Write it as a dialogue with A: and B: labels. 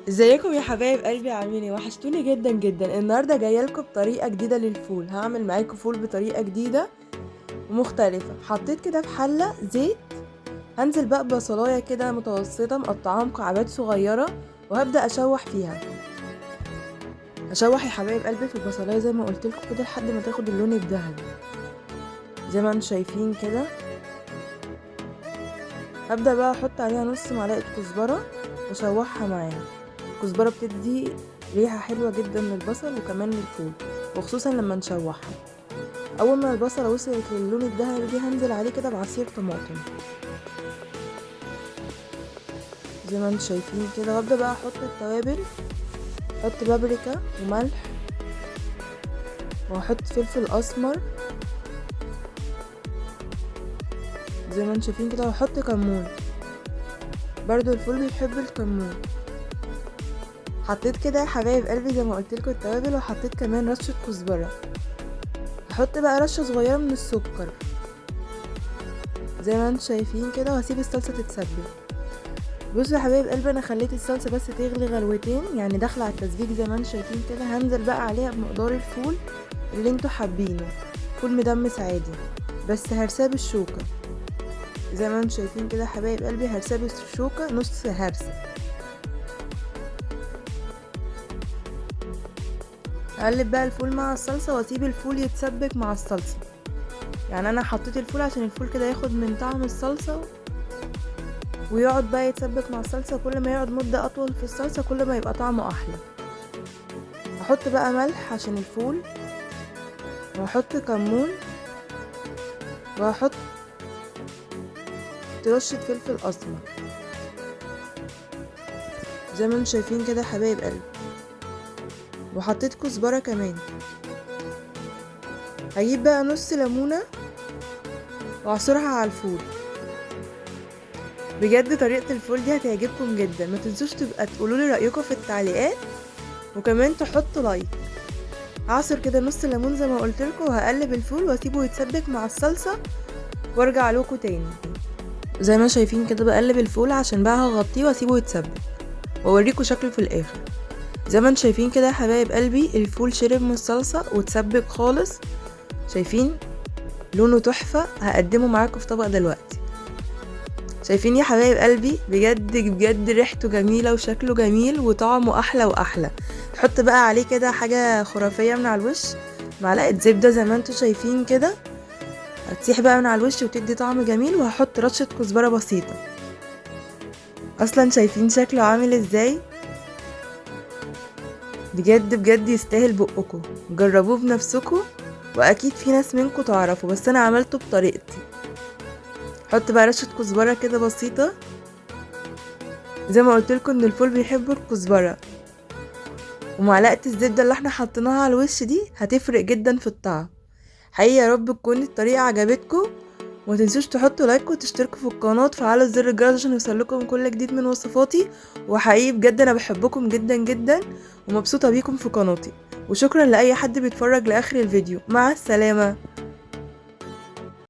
A: ازيكم يا حبايب قلبي؟ عاملين ايه؟ وحشتوني جدا جدا. النهارده جايه لكم بطريقه جديده للفول. هعمل معاكم فول بطريقه جديده ومختلفه. حطيت كده في حله زيت، هنزل بقى ببصلايه كده متوسطه مقطعاها مكعبات صغيره، وهبدا اشوح فيها. هشوح يا حبايب قلبي في البصلايه زي ما قلت لكم كده لحد ما تاخد اللون الذهبي زي ما انتم شايفين كده. هبدا بقى احط عليها نص معلقه كزبره واشوحها معاها. الكزبره بتدي ريحه حلوه جدا للبصل وكمان للفول، وخصوصا لما نشوحها. اول ما البصله وصلت للون الذهبي دي هنزل عليه كده بعصير طماطم زي ما انتم شايفين كده، وابدا بقى احط التوابل. احط بابريكا وملح، واحط فلفل اسمر زي ما انتم شايفين كده، واحط كمون. برضو الفول بيحب الكمون. حطيت كده يا حبايب قلبي زي ما قلت لكم التوابل، وحطيت كمان رشه كزبره. هحط بقى رشه صغيره من السكر زي ما انتم شايفين كده، وهسيب الصلصه تتسبك. بصوا يا حبايب قلبي، انا خليت الصلصه بس تغلي غلوتين، يعني داخله على التسبيك زي ما انتم شايفين كده. هنزل بقى عليها بمقدار الفول اللي انتوا حابينه، فول مدمس عادي بس هرساه بالشوكه زي ما انتم شايفين كده. حبايب قلبي هرساه بالشوكه نص هرسه. اقلب بقى الفول مع الصلصه واسيب الفول يتسبك مع الصلصه. يعني انا حطيت الفول عشان الفول كده ياخد من طعم الصلصه ويقعد بقى يتسبك مع الصلصه. كل ما يقعد مده اطول في الصلصه كل ما يبقى طعمه احلى. هحط بقى ملح عشان الفول، وهحط كمون، وهحط رشه فلفل اسمر زي ما انتم شايفين كده حبايب قلبي، وحطيت كزبره كمان. هجيب بقى نص ليمونه واعصرها على الفول. بجد طريقه الفول دي هتعجبكم جدا. ما تنسوش تبقى تقولوا لي رايكم في التعليقات، وكمان تحطوا لايك. هعصر كده نص ليمون زي ما قلت لكم، وهقلب الفول واسيبه يتسبك مع الصلصه وارجع لكم تاني. زي ما شايفين كده بقلب الفول عشان بقى هغطيه واسيبه يتسبك واوريكم شكله في الاخر. زي ما انتم شايفين كده يا حبايب قلبي الفول شرب من الصلصه واتسبك خالص. شايفين لونه تحفه. هقدمه معاكم في طبق دلوقتي. شايفين يا حبايب قلبي بجد بجد ريحته جميله وشكله جميل وطعمه احلى واحلى. نحط بقى عليه كده حاجه خرافيه من على الوش، معلقه زبده زي ما انتم شايفين كده، هتسيح بقى من على الوش وتدي طعم جميل. وهحط رشه كزبره بسيطه. اصلا شايفين شكله عامل ازاي؟ بجد بجد يستاهل بقكم. جربوه بنفسكم، واكيد في ناس منكم تعرفوا، بس انا عملته بطريقتي. حط بقى رشه كزبره كده بسيطه. زي ما قلت لكم ان الفول بيحب الكزبره، ومعلقه الزبده اللي احنا حطيناها على الوش دي هتفرق جدا في الطعم. حقيقي يا رب تكون الطريقه عجبتكم. وما تنسوش تحطوا لايك وتشتركوا في القناه وتفعلوا زر الجرس عشان يوصلكم كل جديد من وصفاتي. وحقيقي بجد انا بحبكم جدا جدا ومبسوطه بيكم في قناتي. وشكرا لاي حد بيتفرج لاخر الفيديو. مع السلامه.